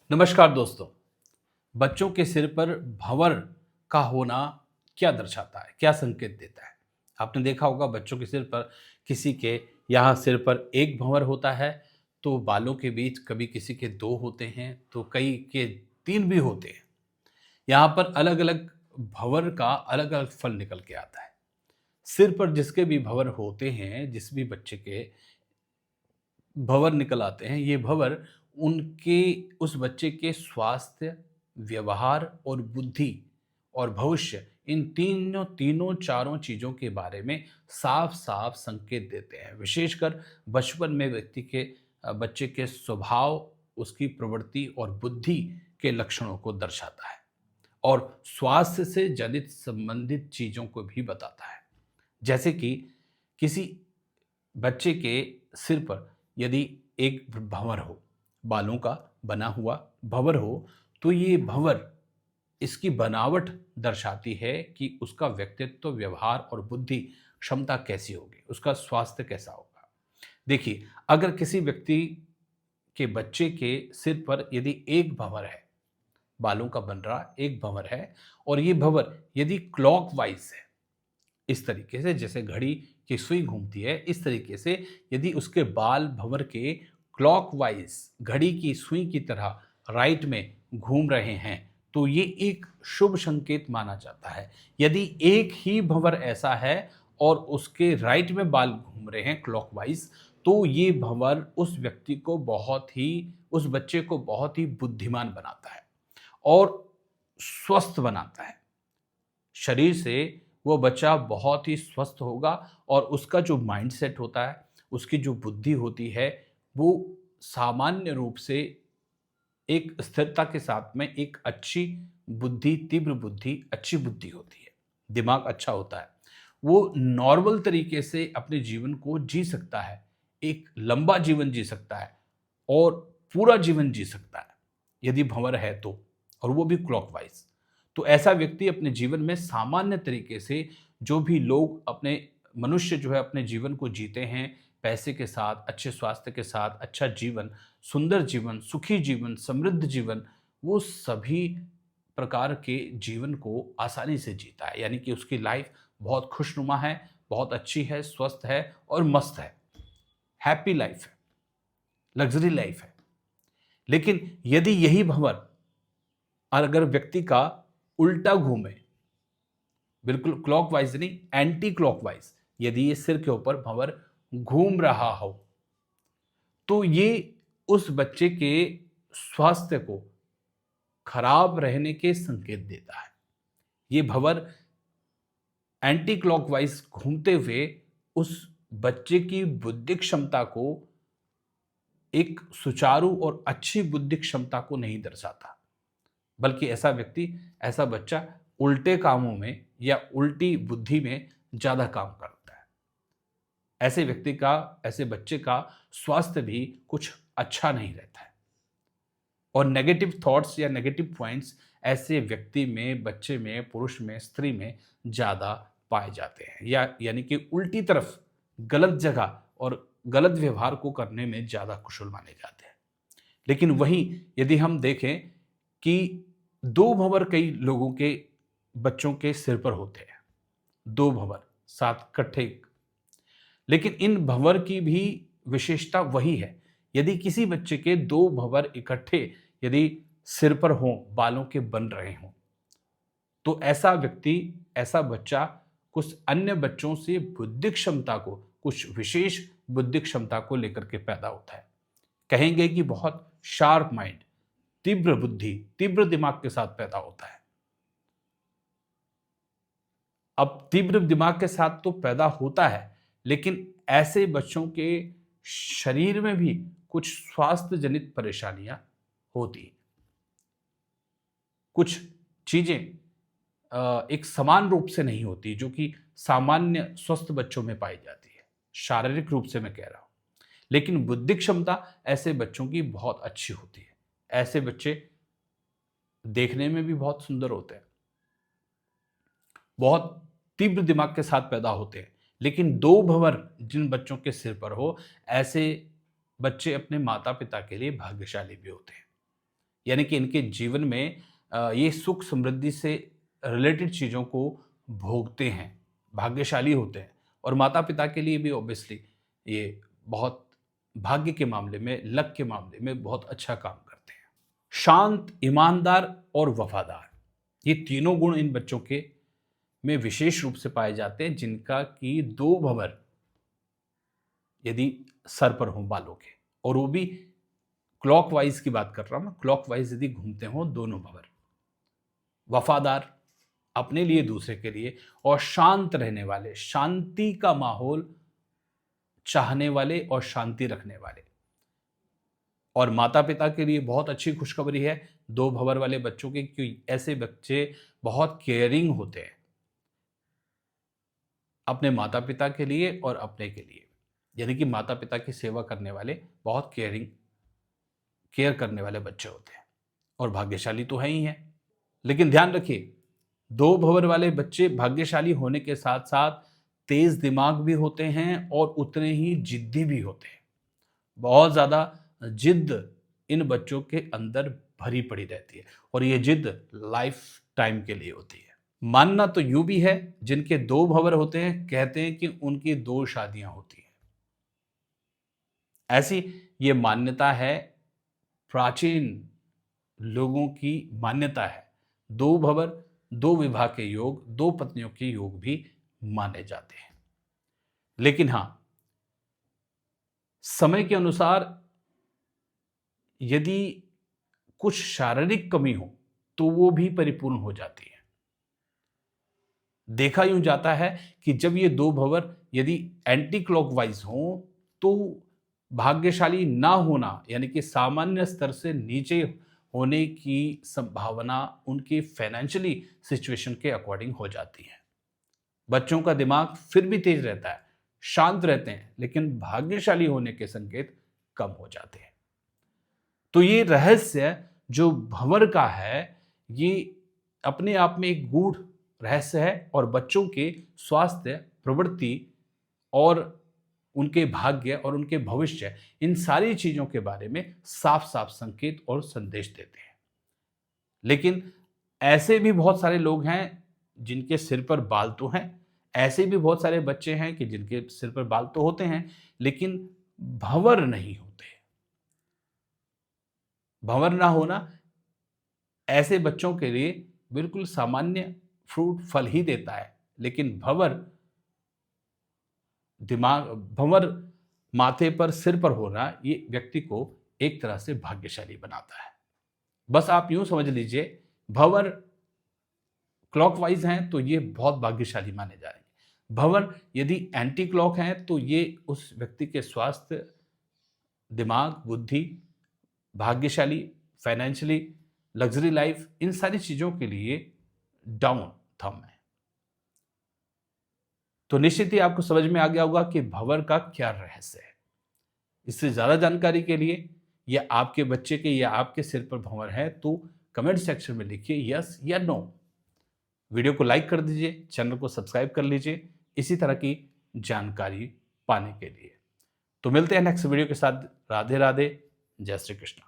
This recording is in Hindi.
नमस्कार दोस्तों। बच्चों के सिर पर भंवर का होना क्या दर्शाता है, क्या संकेत देता है? आपने देखा होगा बच्चों के सिर पर किसी के यहाँ सिर पर एक भंवर होता है, तो बालों के बीच कभी किसी के 2 होते हैं, तो कई के 3 भी होते हैं। यहाँ पर अलग-अलग भंवर का अलग-अलग फल निकल के आता है। सिर पर जिसके भी भंवर होते हैं, जिस भी बच्चे के भंवर निकल आते हैं, ये भंवर उनके उस बच्चे के स्वास्थ्य, व्यवहार और बुद्धि और भविष्य इन तीनों चारों चीज़ों के बारे में साफ-साफ संकेत देते हैं। विशेषकर बचपन में व्यक्ति के बच्चे के स्वभाव, उसकी प्रवृत्ति और बुद्धि के लक्षणों को दर्शाता है और स्वास्थ्य से जनित संबंधित चीज़ों को भी बताता है। जैसे कि किसी बच्चे के सिर पर यदि एक भंवर हो, बालों का बना हुआ भंवर हो, तो ये भंवर इसकी बनावट दर्शाती है कि उसका व्यक्तित्व, व्यवहार और बुद्धि क्षमता कैसी होगी, उसका स्वास्थ्य कैसा होगा। देखिए, अगर किसी व्यक्ति के बच्चे के सिर पर यदि एक भंवर है, बालों का बन रहा एक भंवर है और ये भंवर यदि क्लॉकवाइज़ है, इस तरीके से जैसे घड़ी की सुई घूमती है, इस तरीके से यदि उसके बाल भंवर के क्लॉकवाइज घड़ी की सुई की तरह राइट में घूम रहे हैं, तो ये एक शुभ संकेत माना जाता है। यदि एक ही भंवर ऐसा है और उसके राइट में बाल घूम रहे हैं क्लॉकवाइज, तो ये भंवर उस व्यक्ति को उस बच्चे को बहुत ही बुद्धिमान बनाता है और स्वस्थ बनाता है। शरीर से वो बच्चा बहुत ही स्वस्थ होगा और उसका जो माइंडसेट होता है, उसकी जो बुद्धि होती है, वो सामान्य रूप से एक स्थिरता के साथ में एक अच्छी बुद्धि, तीव्र बुद्धि, अच्छी बुद्धि होती है। दिमाग अच्छा होता है। वो नॉर्मल तरीके से अपने जीवन को जी सकता है, एक लंबा जीवन जी सकता है और पूरा जीवन जी सकता है, यदि भंवर है तो, और वो भी क्लॉकवाइज़। तो ऐसा व्यक्ति अपने जीवन में सामान्य तरीके से जो भी लोग अपने मनुष्य जो है अपने जीवन को जीते हैं, पैसे के साथ, अच्छे स्वास्थ्य के साथ, अच्छा जीवन, सुंदर जीवन, सुखी जीवन, समृद्ध जीवन, वो सभी प्रकार के जीवन को आसानी से जीता है। यानी कि उसकी लाइफ बहुत खुशनुमा है, बहुत अच्छी है, स्वस्थ है और मस्त है। हैप्पी लाइफ है, लग्ज़री लाइफ है। लेकिन यदि यही भंवर अगर व्यक्ति का उल्टा घूमे, बिल्कुल क्लॉकवाइज नहीं, एंटी क्लॉकवाइज, यदि ये सिर के ऊपर भंवर घूम रहा हो, तो ये उस बच्चे के स्वास्थ्य को खराब रहने के संकेत देता है। ये भंवर एंटी क्लॉकवाइज घूमते हुए उस बच्चे की बुद्धि क्षमता को, एक सुचारू और अच्छी बुद्धि क्षमता को नहीं दर्शाता, बल्कि ऐसा व्यक्ति, ऐसा बच्चा उल्टे कामों में या उल्टी बुद्धि में ज़्यादा काम करता है। ऐसे व्यक्ति का, ऐसे बच्चे का स्वास्थ्य भी कुछ अच्छा नहीं रहता है और नेगेटिव थॉट्स या नेगेटिव पॉइंट्स ऐसे व्यक्ति में, बच्चे में, पुरुष में, स्त्री में ज़्यादा पाए जाते हैं, या यानी कि उल्टी तरफ, गलत जगह और गलत व्यवहार को करने में ज़्यादा कुशल माने जाते हैं। लेकिन वहीं यदि हम देखें कि 2 भंवर कई लोगों के बच्चों के सिर पर होते हैं, 2 भंवर साथ इकट्ठे, लेकिन इन भंवर की भी विशेषता वही है। यदि किसी बच्चे के 2 भंवर इकट्ठे यदि सिर पर हों, बालों के बन रहे हों, तो ऐसा व्यक्ति, ऐसा बच्चा कुछ अन्य बच्चों से बुद्धि क्षमता को, कुछ विशेष बुद्धि क्षमता को लेकर के पैदा होता है। कहेंगे कि बहुत शार्प माइंड, तीव्र बुद्धि, तीव्र दिमाग के साथ पैदा होता है। अब तीव्र दिमाग के साथ तो पैदा होता है, लेकिन ऐसे बच्चों के शरीर में भी कुछ स्वास्थ्य जनित परेशानियां होती हैं। कुछ चीजें एक समान रूप से नहीं होती, जो कि सामान्य स्वस्थ बच्चों में पाई जाती है, शारीरिक रूप से मैं कह रहा हूं। लेकिन बुद्धि क्षमता ऐसे बच्चों की बहुत अच्छी होती है। ऐसे बच्चे देखने में भी बहुत सुंदर होते हैं, बहुत तीव्र दिमाग के साथ पैदा होते हैं। लेकिन 2 भंवर जिन बच्चों के सिर पर हो, ऐसे बच्चे अपने माता-पिता के लिए भाग्यशाली भी होते हैं। यानी कि इनके जीवन में ये सुख समृद्धि से रिलेटेड चीज़ों को भोगते हैं, भाग्यशाली होते हैं। और माता पिता के लिए भी ऑब्वियसली ये बहुत भाग्य के मामले में, लक के मामले में बहुत अच्छा काम करते हैं। शांत, ईमानदार और वफादार, ये तीनों गुण इन बच्चों के में विशेष रूप से पाए जाते हैं, जिनका कि 2 भंवर यदि सर पर हों बालों के, और वो भी क्लॉकवाइज की बात कर रहा हूं मैं, क्लॉकवाइज यदि घूमते हों दोनों भंवर, वफादार अपने लिए, दूसरे के लिए, और शांत रहने वाले, शांति का माहौल चाहने वाले और शांति रखने वाले। और माता पिता के लिए बहुत अच्छी खुशखबरी है 2 भंवर वाले बच्चों की, क्योंकि ऐसे बच्चे बहुत केयरिंग होते हैं अपने माता पिता के लिए और अपने के लिए। यानी कि माता पिता की सेवा करने वाले, बहुत केयर करने वाले बच्चे होते हैं, और भाग्यशाली तो है ही हैं। लेकिन ध्यान रखिए, 2 भंवर वाले बच्चे भाग्यशाली होने के साथ साथ तेज दिमाग भी होते हैं और उतने ही जिद्दी भी होते हैं। बहुत ज़्यादा जिद इन बच्चों के अंदर भरी पड़ी रहती है, और ये जिद लाइफ टाइम के लिए होती है। मानना तो यूं भी है, जिनके 2 भंवर होते हैं कहते हैं कि उनकी 2 शादियां होती हैं। ऐसी ये मान्यता है, प्राचीन लोगों की मान्यता है। 2 भंवर, 2 विवाह के योग, 2 पत्नियों के योग भी माने जाते हैं। लेकिन हां, समय के अनुसार यदि कुछ शारीरिक कमी हो तो वो भी परिपूर्ण हो जाती है। देखा यूं जाता है कि जब ये 2 भंवर यदि एंटी क्लॉकवाइज हों तो भाग्यशाली ना होना, यानी कि सामान्य स्तर से नीचे होने की संभावना उनकी फाइनेंशियली सिचुएशन के अकॉर्डिंग हो जाती है। बच्चों का दिमाग फिर भी तेज रहता है, शांत रहते हैं, लेकिन भाग्यशाली होने के संकेत कम हो जाते हैं। तो ये रहस्य जो भंवर का है, ये अपने आप में एक गूढ़ रहस्य है, और बच्चों के स्वास्थ्य, प्रवृत्ति और उनके भाग्य और उनके भविष्य, इन सारी चीजों के बारे में साफ साफ संकेत और संदेश देते हैं। लेकिन ऐसे भी बहुत सारे लोग हैं जिनके सिर पर बाल तो हैं, ऐसे भी बहुत सारे बच्चे हैं कि जिनके सिर पर बाल तो होते हैं लेकिन भंवर नहीं होते। भंवर ना होना ऐसे बच्चों के लिए बिल्कुल सामान्य फ्रूट फल ही देता है, लेकिन भंवर माथे पर, सिर पर होना, ये व्यक्ति को एक तरह से भाग्यशाली बनाता है। बस आप यूं समझ लीजिए, भंवर क्लॉकवाइज हैं तो ये बहुत भाग्यशाली माने जाएंगे। भंवर यदि एंटी क्लॉक हैं तो ये उस व्यक्ति के स्वास्थ्य, दिमाग, बुद्धि, भाग्यशाली, फाइनेंशियली, लग्जरी लाइफ, इन सारी चीजों के लिए डाउन थम है। तो निश्चित ही आपको समझ में आ गया होगा कि भंवर का क्या रहस्य है। इससे ज्यादा जानकारी के लिए, या आपके बच्चे के या आपके सिर पर भंवर है, तो कमेंट सेक्शन में लिखिए यस या नो। वीडियो को लाइक कर दीजिए, चैनल को सब्सक्राइब कर लीजिए इसी तरह की जानकारी पाने के लिए। तो मिलते हैं नेक्स्ट वीडियो के साथ। राधे राधे, जय श्री कृष्ण।